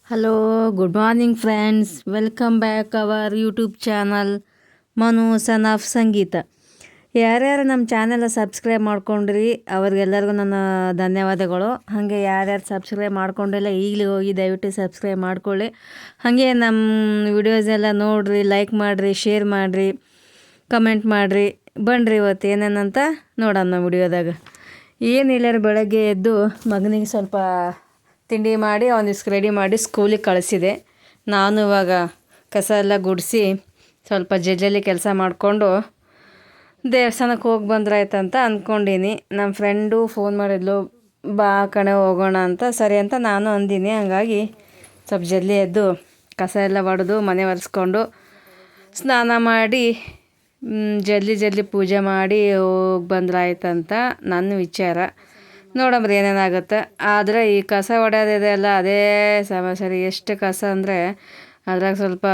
Hello, good morning friends. Welcome back our YouTube channel Manu son of Sangeetha. ಯಾರ್ಯಾರು ನಮ್ಮ channel subscribe ಮಾಡ್ಕೊಂಡ್ರಿ ಅವ್ರಿಗೆಲ್ಲರಿಗೂ ನನ್ನ ಧನ್ಯವಾದಗಳು. ಹಾಗೆ ಯಾರ್ಯಾರು ಸಬ್ಸ್ಕ್ರೈಬ್ ಮಾಡ್ಕೊಂಡಿಲ್ಲ ಈಗಲೇ ಹೋಗಿ ದಯವಿಟ್ಟು ಸಬ್ಸ್ಕ್ರೈಬ್ ಮಾಡ್ಕೊಳ್ಳಿ. ಹಾಗೆ ನಮ್ಮ ವಿಡಿಯೋಸ್ ಎಲ್ಲ ನೋಡಿರಿ, ಲೈಕ್ ಮಾಡಿರಿ, ಶೇರ್ ಮಾಡಿರಿ, ಕಮೆಂಟ್ ಮಾಡಿರಿ. ಬನ್ನಿರಿ ಇವತ್ತು ಏನೇನಂತ ನೋಡೋಣ ವಿಡಿಯೋದಾಗ. ಏನಿಲ್ಲ, ಬೆಳಗ್ಗೆ ಎದ್ದು ಮಗನಿಗೆ ಸ್ವಲ್ಪ ತಿಂಡಿ ಮಾಡಿ ಅವನಿಗೆ ರೆಡಿ ಮಾಡಿ ಸ್ಕೂಲಿಗೆ ಕಳಿಸಿದೆ. ನಾನು ಇವಾಗ ಕಸ ಎಲ್ಲ ಗುಡಿಸಿ ಸ್ವಲ್ಪ ಜಲ್ದಿ ಕೆಲಸ ಮಾಡಿಕೊಂಡು ದೇವಸ್ಥಾನಕ್ಕೆ ಹೋಗಿ ಬಂದ್ರಾಯ್ತಂತ ಅಂದ್ಕೊಂಡೀನಿ. ನಮ್ಮ ಫ್ರೆಂಡು ಫೋನ್ ಮಾಡಿದ್ಲು, ಬಾ ಕಣೆ ಹೋಗೋಣ ಅಂತ. ಸರಿ ಅಂತ ನಾನು ಅಂದೀನಿ. ಹಂಗಾಗಿ ಸ್ವಲ್ಪ ಜಲ್ದಿ ಎದ್ದು ಕಸ ಎಲ್ಲ ಹೊಡೆದು ಮನೆ ಒರೆಸ್ಕೊಂಡು ಸ್ನಾನ ಮಾಡಿ ಜಲ್ದಿ ಪೂಜೆ ಮಾಡಿ ಹೋಗಿ ಬಂದ್ರಾಯ್ತಂತ ನನ್ನ ವಿಚಾರ. ನೋಡಂಬ್ರಿ ಏನೇನಾಗುತ್ತೆ. ಆದರೆ ಈ ಕಸ ಹೊಡೆಯೋದಿದೆ ಅಲ್ಲ, ಅದೇ ಸಮಸ್ಯೆ. ಎಷ್ಟು ಕಸ ಅಂದರೆ ಅದ್ರಾಗ ಸ್ವಲ್ಪ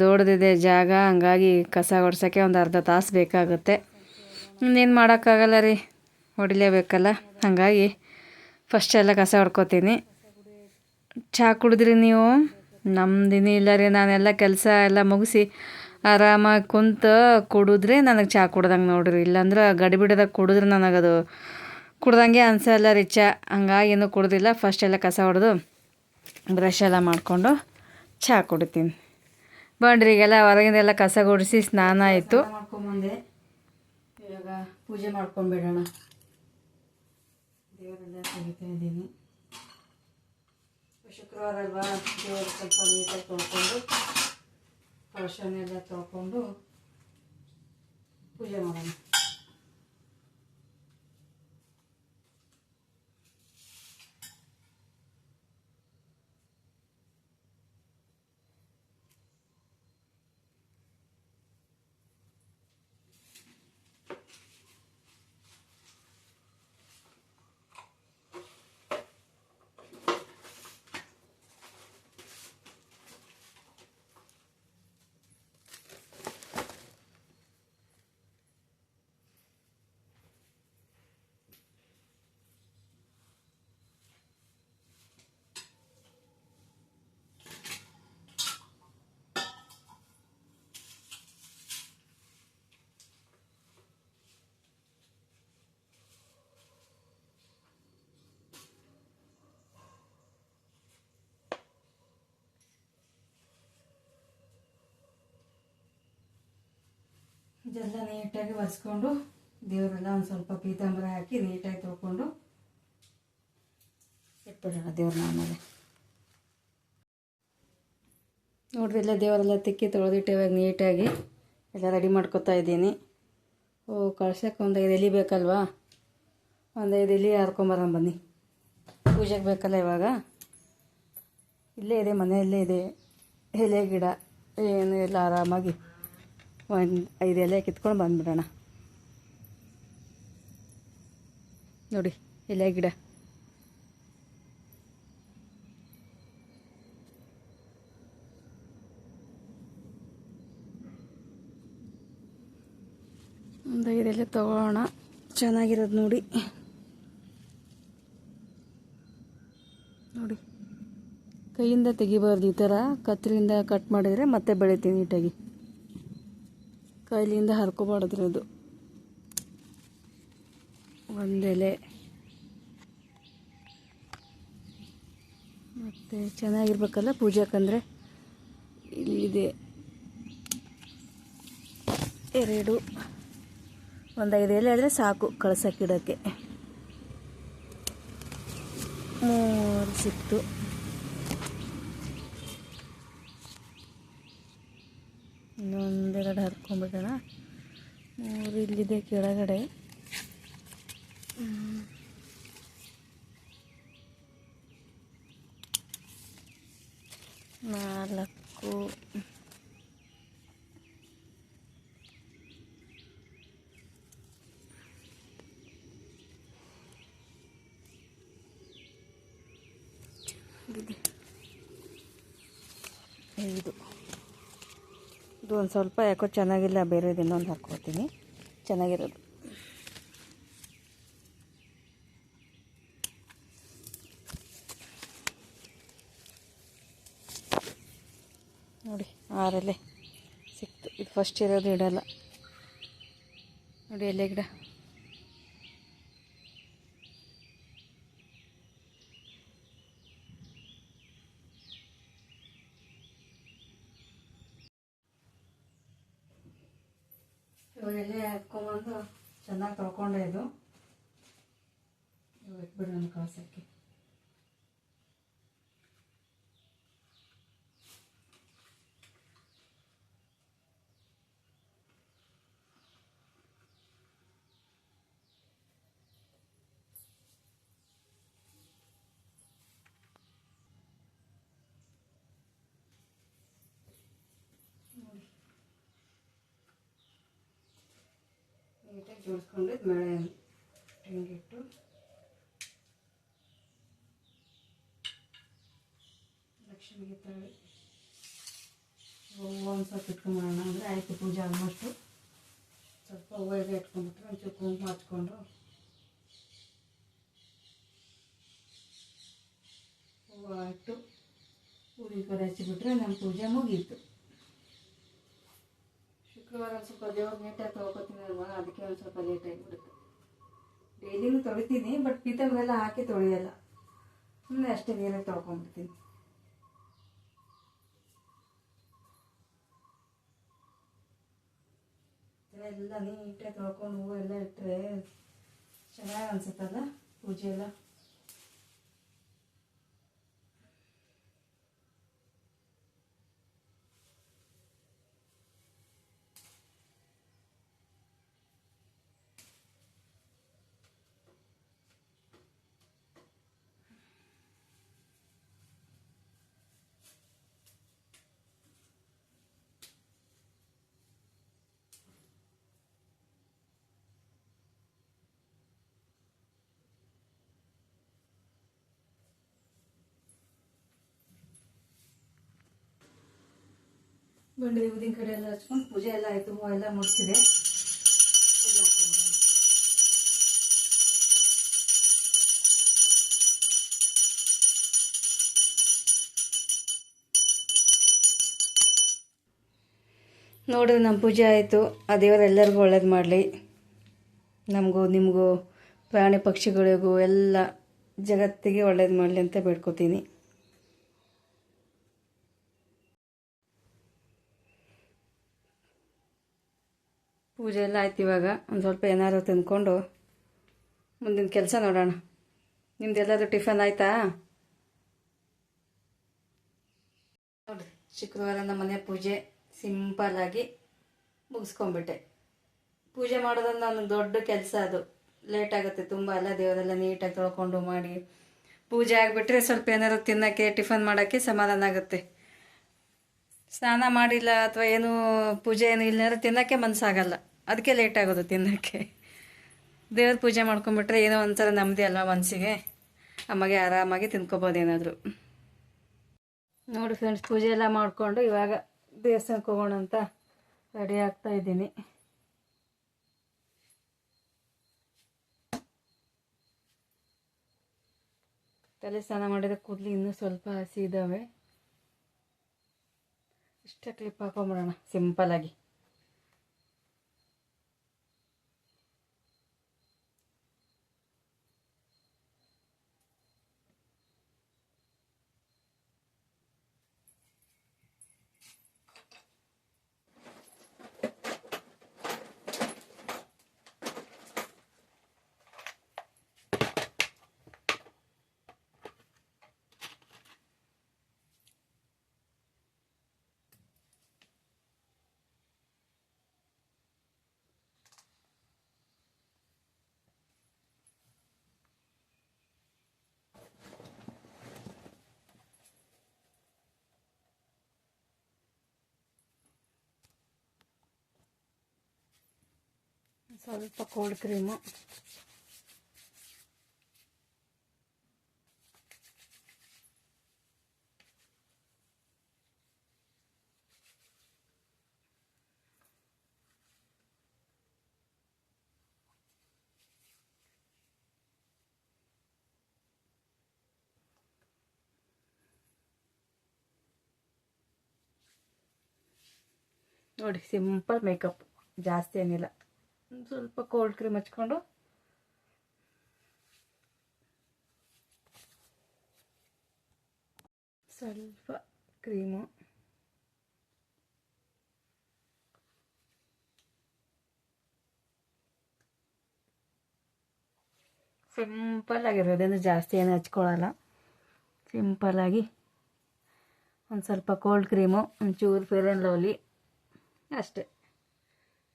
ದೊಡ್ಡದಿದೆ ಜಾಗ. ಹಂಗಾಗಿ ಕಸ ಹೊಡ್ಸೋಕ್ಕೆ ಒಂದು ಅರ್ಧ ತಾಸು ಬೇಕಾಗುತ್ತೆ. ಇನ್ನೇನು ಮಾಡೋಕ್ಕಾಗಲ್ಲ ರೀ, ಹೊಡಿಲೇಬೇಕಲ್ಲ. ಹಾಗಾಗಿ ಫಸ್ಟೆಲ್ಲ ಕಸ ಹೊಡ್ಕೊತೀನಿ. ಚಹಾ ಕುಡಿದ್ರಿ ನೀವು? ನಮ್ದಿನ ಇಲ್ಲ ರೀ. ನಾನೆಲ್ಲ ಕೆಲಸ ಎಲ್ಲ ಮುಗಿಸಿ ಆರಾಮಾಗಿ ಕುಂತು ಕುಡಿದ್ರೆ ನನಗೆ ಚಹಾ ಕುಡ್ದಂಗೆ ನೋಡಿರಿ. ಇಲ್ಲಾಂದ್ರೆ ಗಡಿಬಿಡದಾಗ ಕುಡಿದ್ರೆ ನನಗದು ಕುಡ್ದಂಗೆ ಅನ್ಸಲ್ಲ ರೀ ಚಹಾ. ಹಂಗಾಗಿ ಇನ್ನೂ ಕುಡ್ದಿಲ್ಲ. ಫಸ್ಟೆಲ್ಲ ಕಸ ಹೊಡೆದು ಬ್ರಷ್ ಎಲ್ಲ ಮಾಡಿಕೊಂಡು ಚಹಾ ಕುಡಿತೀನಿ. ಬನ್ರಿ, ಈಗೆಲ್ಲ ಹೊರಗಿಂದೆಲ್ಲ ಕಸ ಗುಡಿಸಿ ಸ್ನಾನ ಆಯಿತು. ಮಾಡ್ಕೊಂಬಂದೆ. ಇವಾಗ ಪೂಜೆ ಮಾಡ್ಕೊಂಡ್ಬಿಡೋಣ. ದೇವರೆಲ್ಲ ತೆಗಿತಾ ಇದ್ದೀನಿ. ಶುಕ್ರವಾರ ಅಲ್ವಾ, ದೇವರು ಸ್ವಲ್ಪ ನೀಟಾಗಿ ತೊಳ್ಕೊಂಡು ಕಳಶನೆಲ್ಲ ತೊಳ್ಕೊಂಡು ಪೂಜೆ ಮಾಡೋಣ. ಇದೆಲ್ಲ ನೀಟಾಗಿ ಒರೆಸ್ಕೊಂಡು ದೇವರೆಲ್ಲ ಒಂದು ಸ್ವಲ್ಪ ಪೀತಾಂಬರ ಹಾಕಿ ನೀಟಾಗಿ ತೊಳ್ಕೊಂಡು ಇಟ್ಬಿಡೋಣ ದೇವ್ರನ್ನ. ಆಮೇಲೆ ನೋಡ್ರಿ, ಎಲ್ಲ ದೇವರೆಲ್ಲ ತಿಕ್ಕಿ ತೊಳೆದಿಟ್ಟು ಇವಾಗ ನೀಟಾಗಿ ಎಲ್ಲ ರೆಡಿ ಮಾಡ್ಕೊತಾ ಇದ್ದೀನಿ. ಕಳ್ಸಕ್ಕೆ ಒಂದು 5 ಎಲೆ ಬೇಕಲ್ವಾ, ಒಂದು 5 ಎಲೆ ಹರ್ಕೊಂಬರೋಣ ಬನ್ನಿ. ಪೂಜೆಗೆ ಬೇಕಲ್ಲ ಇವಾಗ. ಇಲ್ಲೇ ಇದೆ, ಮನೆಯಲ್ಲೇ ಇದೆ ಎಲೆ ಗಿಡ. ಏನು ಇಲ್ಲ, ಆರಾಮಾಗಿ ಒಂದು 5 ಎಲೆ ಕಿತ್ಕೊಂಡು ಬಂದುಬಿಡೋಣ. ನೋಡಿ, ಎಲೆ ಗಿಡ. ಒಂದು 5 ಎಲೆ ತೊಗೊಳ್ಳೋಣ, ಚೆನ್ನಾಗಿರೋದು ನೋಡಿ. ನೋಡಿ, ಕೈಯಿಂದ ತೆಗಿಬಾರ್ದು. ಈ ಥರ ಕತ್ತರಿಯಿಂದ ಕಟ್ ಮಾಡಿದರೆ ಮತ್ತೆ ಬೆಳಿತೀನಿ ನೀಟಾಗಿ. ಕೈಲಿಂದ ಹರ್ಕೊಬಾರ್ದು ಅದು. ಒಂದೆಲೆ ಮತ್ತು ಚೆನ್ನಾಗಿರ್ಬೇಕಲ್ಲ ಪೂಜೆಕಂದರೆ. ಇಲ್ಲಿದೆ 2, ಒಂದು 5 ಎಲೆ ಆದರೆ ಸಾಕು ಕಳ್ಸಕ್ಕಿಡೋಕ್ಕೆ. 3 ಸಿಕ್ತು. ಇನ್ನೊಂದೆರಡು ಹರ್ಕೊಂಡ್ಬಿಡೋಣ. 3 ಇಲ್ಲಿದೆ ಕೆಳಗಡೆ. 4 5. ಇದು ಒಂದು ಸ್ವಲ್ಪ ಯಾಕೋ ಚೆನ್ನಾಗಿಲ್ಲ, ಬೇರೆದು ಇನ್ನೊಂದು ಹಾಕ್ಕೊತೀನಿ ಚೆನ್ನಾಗಿರೋದು. ನೋಡಿ 6 ಎಲೆ ಸಿಕ್ತು. ಇದು ಫಸ್ಟ್ ಇರೋದು ಇಡಲ್ಲ ನೋಡಿ ಎಲೆ ಗಿಡ. ಇವಾಗ ಎಲೆ ಹಾಕ್ಕೊಂಬಂದು ಚೆನ್ನಾಗಿ ತೊಳ್ಕೊಂಡೆ ಇದು ಇಟ್ಬಿಡಿ ಒಂದು ಕಳ್ಸೋಕ್ಕೆ. ನೀಟಾಗಿ ಜೋಡಿಸ್ಕೊಂಡು ಮೇಳೆ ಹಿಂಗಿಟ್ಟು ಲಕ್ಷ್ಮಿಗೆ ತಳಿ ಹೂವು ಒಂದು ಸ್ವಲ್ಪ ಇಟ್ಕೊಂಬರೋಣ ಅಂದರೆ ಆಯಿತು. ಪೂಜೆ ಆಲ್ಮೋಸ್ಟು ಸ್ವಲ್ಪ ಹೂವು ಎಲ್ಲ ಇಟ್ಕೊಂಡ್ಬಿಟ್ರೆ ಒಂಚೂರು ಕುಂಕುಮ ಹಚ್ಕೊಂಡು ಹೂವು ಇಟ್ಟು ಹೂವಿನ ಕಡೆ ಹಚ್ಚಿಬಿಟ್ರೆ ನಮ್ಮ ಪೂಜೆ ಮುಗೀತು. ಶುಕ್ರವಾರ ಒಂದು ಸ್ವಲ್ಪ ದೇವ್ರು ನೀಟಾಗಿ ತೊಳ್ಕೊತೀನಿ ಅಲ್ವಾ, ಅದಕ್ಕೆ ಒಂದು ಸ್ವಲ್ಪ ಲೇಟಾಗಿಬಿಡುತ್ತೆ. ಡೈಲಿನೂ ತೊಳಿತೀನಿ, ಬಟ್ ಪೀತಂಬರೆಲ್ಲ ಹಾಕಿ ತೊಳೆಯಲ್ಲ, ಸುಮ್ಮನೆ ಅಷ್ಟೇ ನೀರಾಗಿ ತೊಳ್ಕೊಂಡ್ಬಿಡ್ತೀನಿ. ಎಲ್ಲ ನೀಟಾಗಿ ತೊಳ್ಕೊಂಡು ಹೂವು ಎಲ್ಲ ಇಟ್ಟರೆ ಚೆನ್ನಾಗಿ ಅನ್ಸುತ್ತಲ್ಲ ಪೂಜೆ ಎಲ್ಲ. ಬಂಡಿ ಊದಿನ ಕಡೆ ಎಲ್ಲ ಹಚ್ಕೊಂಡು ಪೂಜೆ ಎಲ್ಲ ಆಯಿತು. ಹೂವು ಎಲ್ಲ ಮುಡಿಸಿದೆ. ಪೂಜೆ ಹಾಕ್ಕೊಂಡ್ಬಿಡೋಣ. ನೋಡಿದ್ರೆ ನಮ್ಮ ಪೂಜೆ ಆಯಿತು. ಆ ದೇವರು ಎಲ್ಲರಿಗೂ ಒಳ್ಳೇದು ಮಾಡಲಿ, ನಮಗೂ ನಿಮಗೂ ಪ್ರಾಣಿ ಪಕ್ಷಿಗಳಿಗೂ ಎಲ್ಲ ಜಗತ್ತಿಗೆ ಒಳ್ಳೇದು ಮಾಡಲಿ ಅಂತ ಬೇಡ್ಕೋತೀನಿ. ಪೂಜೆ ಎಲ್ಲ ಆಯ್ತು. ಇವಾಗ ಒಂದು ಸ್ವಲ್ಪ ಏನಾದ್ರು ತಿಂದ್ಕೊಂಡು ಮುಂದಿನ ಕೆಲಸ ನೋಡೋಣ. ನಿಮ್ದೆಲ್ಲರೂ ಟಿಫನ್ ಆಯಿತಾ? ನೋಡಿರಿ, ಶುಕ್ರವಾರ ನಮ್ಮ ಮನೆ ಪೂಜೆ ಸಿಂಪಲ್ಲಾಗಿ ಮುಗಿಸ್ಕೊಂಬಿಟ್ಟೆ. ಪೂಜೆ ಮಾಡೋದೊಂದು ನನಗೆ ದೊಡ್ಡ ಕೆಲಸ, ಅದು ಲೇಟ್ ಆಗುತ್ತೆ ತುಂಬ. ಎಲ್ಲ ದೇವರೆಲ್ಲ ನೀಟಾಗಿ ತೊಳ್ಕೊಂಡು ಮಾಡಿ ಪೂಜೆ ಆಗಿಬಿಟ್ರೆ ಸ್ವಲ್ಪ ಏನಾದ್ರು ತಿನ್ನೋಕ್ಕೆ ಟಿಫನ್ ಮಾಡೋಕ್ಕೆ ಸಮಾಧಾನ ಆಗುತ್ತೆ. ಸ್ನಾನ ಮಾಡಿಲ್ಲ ಅಥವಾ ಏನು ಪೂಜೆ ಏನು ಇಲ್ಲ ತಿನ್ನೋಕ್ಕೆ ಮನಸ್ಸಾಗಲ್ಲ, ಅದಕ್ಕೆ ಲೇಟ್ ಆಗೋದು ತಿನ್ನೋಕ್ಕೆ. ದೇವ್ರ ಪೂಜೆ ಮಾಡ್ಕೊಂಬಿಟ್ರೆ ಏನೋ ಒಂಥರ ನೆಮ್ಮದಿ ಅಲ್ವಾ ಮನಸ್ಸಿಗೆ, ಅಮ್ಮಗೆ ಆರಾಮಾಗಿ ತಿನ್ಕೋಬೋದು ಏನಾದರೂ. ನೋಡಿ ಫ್ರೆಂಡ್ಸ್, ಪೂಜೆ ಎಲ್ಲ ಮಾಡಿಕೊಂಡು ಇವಾಗ ದೇವಸ್ಥಾನಕ್ಕೆ ಹೋಗೋಣ ಅಂತ ರೆಡಿ ಆಗ್ತಾ ಇದ್ದೀನಿ. ತಲೆ ಸ್ನಾನ ಮಾಡಿದ ಕೂದಲು ಇನ್ನೂ ಸ್ವಲ್ಪ ಹಸಿ ಇದ್ದಾವೆ, ಇಷ್ಟೇ ಕ್ಲಿಪ್ ಹಾಕೊಂಬಿಡೋಣ ಸಿಂಪಲ್ಲಾಗಿ. ಸ್ವಲ್ಪ ಕೋಲ್ಡ್ ಕ್ರೀಮು, ನೋಡಿ ಸಿಂಪಲ್ ಮೇಕಪ್, ಜಾಸ್ತಿ ಏನಿಲ್ಲ. ಸ್ವಲ್ಪ ಕೋಲ್ಡ್ ಕ್ರೀಮ್ ಹಚ್ಕೊಂಡು ಸ್ವಲ್ಪ ಕ್ರೀಮು, ಸಿಂಪಲ್ ಆಗಿರೋದೇನು ಜಾಸ್ತಿ ಏನು ಹಚ್ಕೊಳ್ಳಲ್ಲ. ಸಿಂಪಲ್ಲಾಗಿ ಒಂದು ಸ್ವಲ್ಪ ಕೋಲ್ಡ್ ಕ್ರೀಮು, ಒಂಚೂರು ಫೇರ್ ಆ್ಯಂಡ್ ಲವ್ಲಿ ಅಷ್ಟೇ,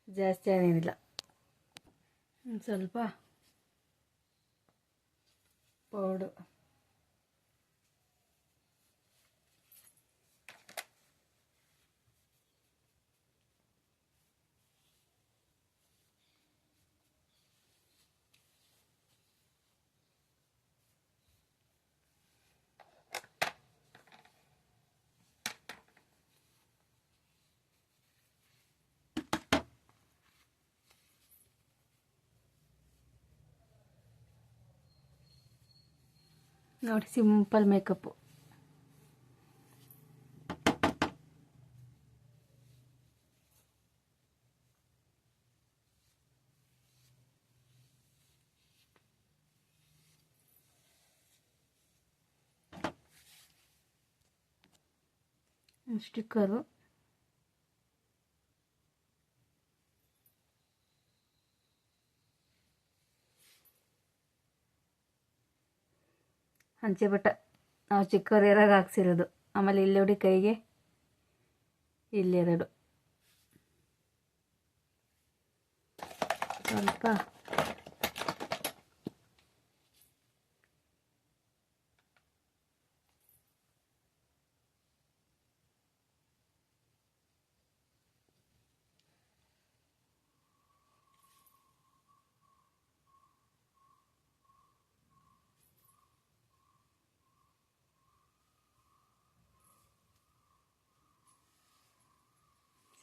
ಜಾಸ್ತಿ ಏನೇನಿಲ್ಲ. ಒಂದು ಸ್ವಲ್ಪ ಪೌಡು, ನೋಡಿ simple makeup. Sticker, Hanche but ನಾವು ಚಿಕ್ಕವರಿರಾಗ ಹಾಕ್ಸಿರೋದು. ಆಮೇಲೆ ಇಲ್ಲಿ ನೋಡಿ ಕೈಗೆ ಇಲ್ಲೆರಡು, ಸ್ವಲ್ಪ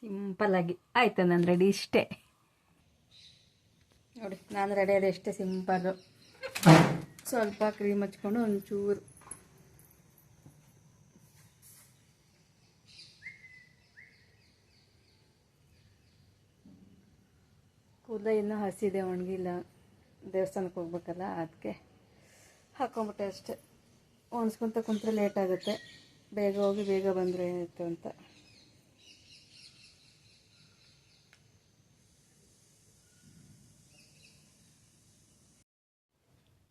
ಸಿಂಪಲ್ಲಾಗಿ ಆಯಿತು. ನಾನು ರೆಡಿ ಇಷ್ಟೇ ನೋಡಿ, ನಾನು ರೆಡಿ ಆದ ಇಷ್ಟೇ ಸಿಂಪಲ್ಲು. ಸ್ವಲ್ಪ ಕ್ರೀಮ್ ಹಚ್ಕೊಂಡು ಒಂಚೂರು ಕೂದಲ ಇನ್ನೂ ಹಸಿದೆ, ಒಣಗಿಲ್ಲ. ದೇವಸ್ಥಾನಕ್ಕೆ ಹೋಗ್ಬೇಕಲ್ಲ, ಅದಕ್ಕೆ ಹಾಕೊಂಬಿಟ್ಟೆ ಅಷ್ಟೆ. ಒಣಸ್ಕೊತ ಕುಂತ್ರೆ ಲೇಟ್ ಆಗುತ್ತೆ, ಬೇಗ ಹೋಗಿ ಬೇಗ ಬಂದರೆ ಏನಾಯಿತು ಅಂತ.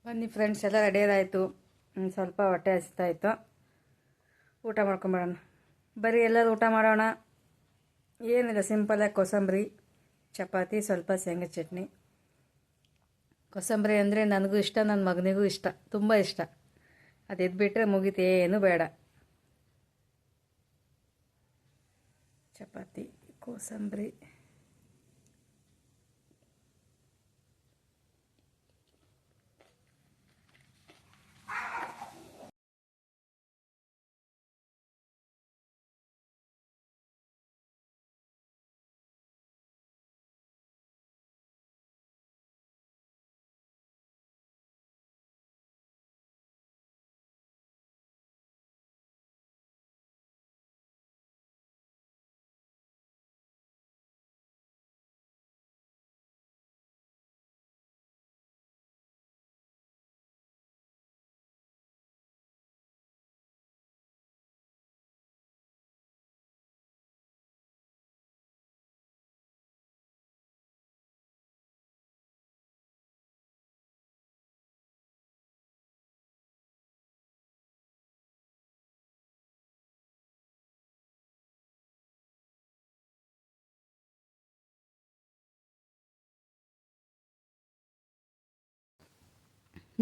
ಬನ್ನಿ ಫ್ರೆಂಡ್ಸ್, ಎಲ್ಲ ರೆಡಿಯಾದಾಯಿತು. ಸ್ವಲ್ಪ ಹೊಟ್ಟೆ ಹಸಿತಾಯಿತ್ತು, ಊಟ ಮಾಡ್ಕೊಂಬಿಡೋಣ. ಬರೀ ಎಲ್ಲರೂ ಊಟ ಮಾಡೋಣ. ಏನಿಲ್ಲ, ಸಿಂಪಲಾಗಿ ಕೋಸಂಬರಿ, ಚಪಾತಿ, ಸ್ವಲ್ಪ ಶೇಂಗಾ ಚಟ್ನಿ. ಕೋಸಂಬರಿ ಅಂದರೆ ನನಗೂ ಇಷ್ಟ, ನನ್ನ ಮಗನಿಗೂ ಇಷ್ಟ, ತುಂಬ ಇಷ್ಟ. ಅದು ಎದ್ಬಿಟ್ರೆ ಮುಗೀತು, ಏನೂ ಬೇಡ. ಚಪಾತಿ, ಕೋಸಂಬರಿ,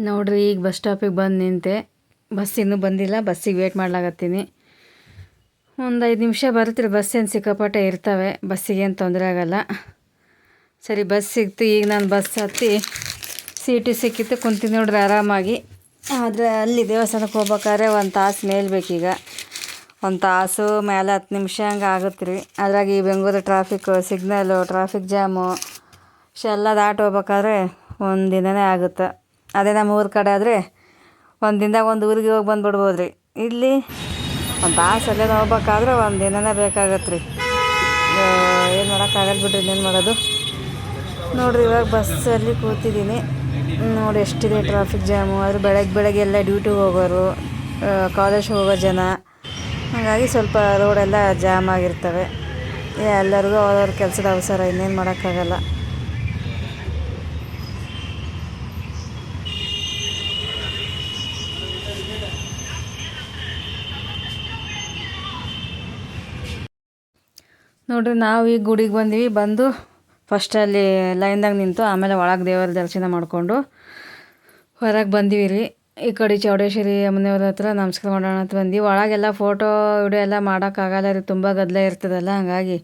ನೋಡ್ರಿ ಈಗ ಬಸ್ ಸ್ಟಾಪಿಗೆ ಬಂದು ನಿಂತೆ. ಬಸ್ ಇನ್ನೂ ಬಂದಿಲ್ಲ, ಬಸ್ಸಿಗೆ ವೇಟ್ ಮಾಡ್ಲಾಗತ್ತೀನಿ. ಒಂದು 5 ನಿಮಿಷ ಬರ್ತೀರಿ. ಬಸ್ ಏನು ಸಿಕ್ಕಾಪಟ್ಟೆ ಇರ್ತವೆ, ಬಸ್ಸಿಗೇನು ತೊಂದರೆ ಆಗೋಲ್ಲ. ಸರಿ, ಬಸ್ ಸಿಕ್ತು. ಈಗ ನಾನು ಬಸ್ ಹತ್ತಿ ಸೀಟು ಸಿಕ್ಕಿತ್ತು, ಕುಂತೀನಿ ನೋಡ್ರಿ ಆರಾಮಾಗಿ. ಆದರೆ ಅಲ್ಲಿ ದೇವಸ್ಥಾನಕ್ಕೆ ಹೋಗ್ಬೇಕಾದ್ರೆ 1 ತಾಸು ಮೇಲೆ ಬೇಕೀಗ. 1 ತಾಸು ಮೇಲೆ 10 ನಿಮಿಷ ಹಂಗೆ ಆಗುತ್ತೆ ರೀ. ಅದ್ರಾಗ ಈ Bengaluru traffic, signal, traffic jam ಎಲ್ಲ ದಾಟಿ ಹೋಗ್ಬೇಕಾದ್ರೆ ಒಂದು ದಿನವೇ ಆಗುತ್ತೆ. ಅದೇ ನಮ್ಮ ಊರ ಕಡೆ ಆದರೆ ಒಂದು ದಿನದಾಗ ಒಂದು ಊರಿಗೆ ಹೋಗಿ ಬಂದುಬಿಡ್ಬೋದು ರೀ. ಇಲ್ಲಿ 1 ತಾಸು ಅಲ್ಲೇ ಹೋಗ್ಬೇಕಾದ್ರೆ 1 ದಿನವೇ ಬೇಕಾಗತ್ತೆ ರೀ. ಏನು ಮಾಡೋಕ್ಕಾಗಲ್ಲ ಬಿಡ್ರಿ, ಇನ್ನೇನು ಮಾಡೋದು. ನೋಡಿರಿ ಇವಾಗ ಬಸ್ಸಲ್ಲಿ ಕೂತಿದ್ದೀನಿ. ನೋಡಿ ಎಷ್ಟಿದೆ ಟ್ರಾಫಿಕ್ ಜಾಮು. ಆದರೆ ಬೆಳಗ್ಗೆ ಎಲ್ಲ ಡ್ಯೂಟಿಗೆ ಹೋಗೋರು, ಕಾಲೇಜ್ ಹೋಗೋ ಜನ, ಹಾಗಾಗಿ ಸ್ವಲ್ಪ ರೋಡೆಲ್ಲ ಜಾಮ್ ಆಗಿರ್ತವೆ. ಎಲ್ಲರಿಗೂ ಅವ್ರವ್ರ ಕೆಲಸದ ಅವಸರ, ಇನ್ನೇನು ಮಾಡೋಕ್ಕಾಗಲ್ಲ. ನೋಡಿರಿ ನಾವು ಈಗ ಗುಡಿಗೆ ಬಂದೀವಿ. ಬಂದು ಫಸ್ಟಲ್ಲಿ ಲೈನ್ದಾಗ ನಿಂತು ಆಮೇಲೆ ಒಳಗೆ ದೇವರ ದರ್ಶನ ಮಾಡಿಕೊಂಡು ಹೊರಗೆ ಬಂದೀವಿ ರೀ. ಈ ಕಡೆ ಚೌಡೇಶ್ವರಿ ಅಮ್ಮನವ್ರ ಹತ್ರ ನಮಸ್ಕಾರ ಮಾಡೋಣ ಅಂತ ಬಂದ್ವಿ. ಒಳಗೆಲ್ಲ ಫೋಟೋ ವಿಡಿಯೋ ಎಲ್ಲ ಮಾಡೋಕ್ಕಾಗಲ್ಲ ರೀ, ತುಂಬ ಗದ್ದಲ ಇರ್ತದಲ್ಲ, ಹಾಗಾಗಿ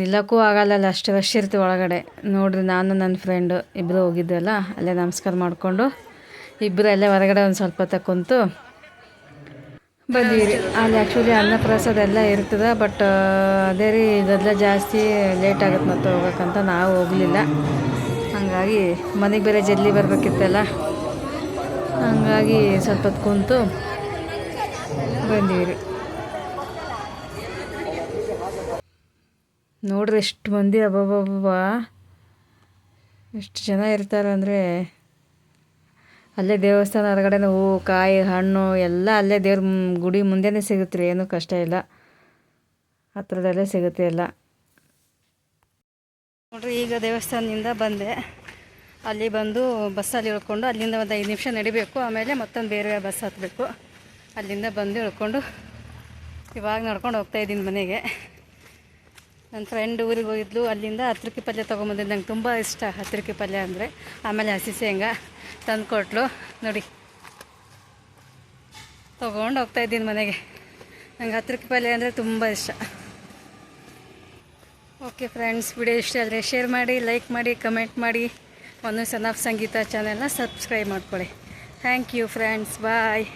ನಿಲ್ಲಕ್ಕೂ ಆಗಲ್ಲ, ಅಷ್ಟು ರಶ್ ಇರ್ತೀವಿ ಒಳಗಡೆ. ನೋಡಿರಿ ನಾನು ನನ್ನ ಫ್ರೆಂಡು ಇಬ್ಬರು ಹೋಗಿದ್ವಲ್ಲ, ಅಲ್ಲೇ ನಮಸ್ಕಾರ ಮಾಡಿಕೊಂಡು ಇಬ್ಬರು ಅಲ್ಲೇ ಹೊರಗಡೆ ಒಂದು ಸ್ವಲ್ಪ ಹೊತ್ತು ಕುಂತು ಬಂದೀವಿ ರೀ. ಅಲ್ಲಿ ಆ್ಯಕ್ಚುಲಿ ಅನ್ನಪ್ರಸಾದ ಎಲ್ಲ ಇರ್ತದೆ, ಬಟ್ ಅದೇ ರೀ ಗದ್ದಲ ಜಾಸ್ತಿ, ಲೇಟ್ ಆಗುತ್ತೆ ಮತ್ತೆ ಹೋಗೋಕ್ಕಂತ ನಾವು ಹೋಗಲಿಲ್ಲ. ಹಾಗಾಗಿ ಮನೆಗೆ ಬೇರೆ ಜಲ್ದಿ ಬರಬೇಕಿತ್ತಲ್ಲ, ಹಾಗಾಗಿ ಸ್ವಲ್ಪ ಹೊತ್ತು ಕುಂತು ಬಂದೀವಿ ರೀ. ನೋಡ್ರಿ ಎಷ್ಟು ಮಂದಿ, ಅಬ್ಬಬ್ಬಬ್ಬ ಎಷ್ಟು ಜನ ಇರ್ತಾರೆ ಅಂದರೆ. ಅಲ್ಲೇ ದೇವಸ್ಥಾನ ಹೊರಗಡೆ ಹೂವು, ಕಾಯಿ, ಹಣ್ಣು ಎಲ್ಲ ಅಲ್ಲೇ ದೇವ್ರ ಗುಡಿ ಮುಂದೆನೇ ಸಿಗುತ್ತೆ ರೀ, ಏನೂ ಕಷ್ಟ ಇಲ್ಲ, ಹತ್ರದಲ್ಲೇ ಸಿಗುತ್ತೆ ಎಲ್ಲ. ನೋಡಿರಿ ಈಗ ದೇವಸ್ಥಾನದಿಂದ ಬಂದೆ. ಅಲ್ಲಿ ಬಂದು ಬಸ್ಸಲ್ಲಿ ಇಳ್ಕೊಂಡು ಅಲ್ಲಿಂದ ಒಂದು 5 ನಿಮಿಷ ನಡಿಬೇಕು, ಆಮೇಲೆ ಮತ್ತೊಂದು ಬೇರೆ ಬಸ್ ಹತ್ತಬೇಕು. ಅಲ್ಲಿಂದ ಬಂದು ಇಳ್ಕೊಂಡು ಇವಾಗ ನಡ್ಕೊಂಡು ಹೋಗ್ತಾಯಿದ್ದೀನಿ ಮನೆಗೆ. ನನ್ನ ಫ್ರೆಂಡ್ ಊರಿಗೆ ಹೋಗಿದ್ಲು, ಅಲ್ಲಿಂದ ಹತ್ರಿಕೆ ಪಲ್ಯ ತೊಗೊಂಬಂದಿದ್ದು. ನಂಗೆ ತುಂಬ ಇಷ್ಟ ಹತ್ರಿಕೆ ಪಲ್ಯ ಅಂದರೆ. ಆಮೇಲೆ ಹಸಿ ಶೇಂಗಾ ತಂದು ಕೊಟ್ಟಲು. ನೋಡಿ ತೊಗೊಂಡು ಹೋಗ್ತಾಯಿದ್ದೀನಿ ಮನೆಗೆ. ನಂಗೆ ಹತ್ರಿಕೆ ಪಲ್ಯ ಅಂದರೆ ತುಂಬ ಇಷ್ಟ. ಓಕೆ ಫ್ರೆಂಡ್ಸ್, ವಿಡಿಯೋ ಇಷ್ಟ ಆದರೆ ಶೇರ್ ಮಾಡಿ, ಲೈಕ್ ಮಾಡಿ, ಕಮೆಂಟ್ ಮಾಡಿ. ಮನು ಸನ್ ಆಫ್ ಸಂಗೀತ ಚಾನೆಲ್ನ ಸಬ್ಸ್ಕ್ರೈಬ್ ಮಾಡ್ಕೊಳ್ಳಿ. Thank you friends, bye.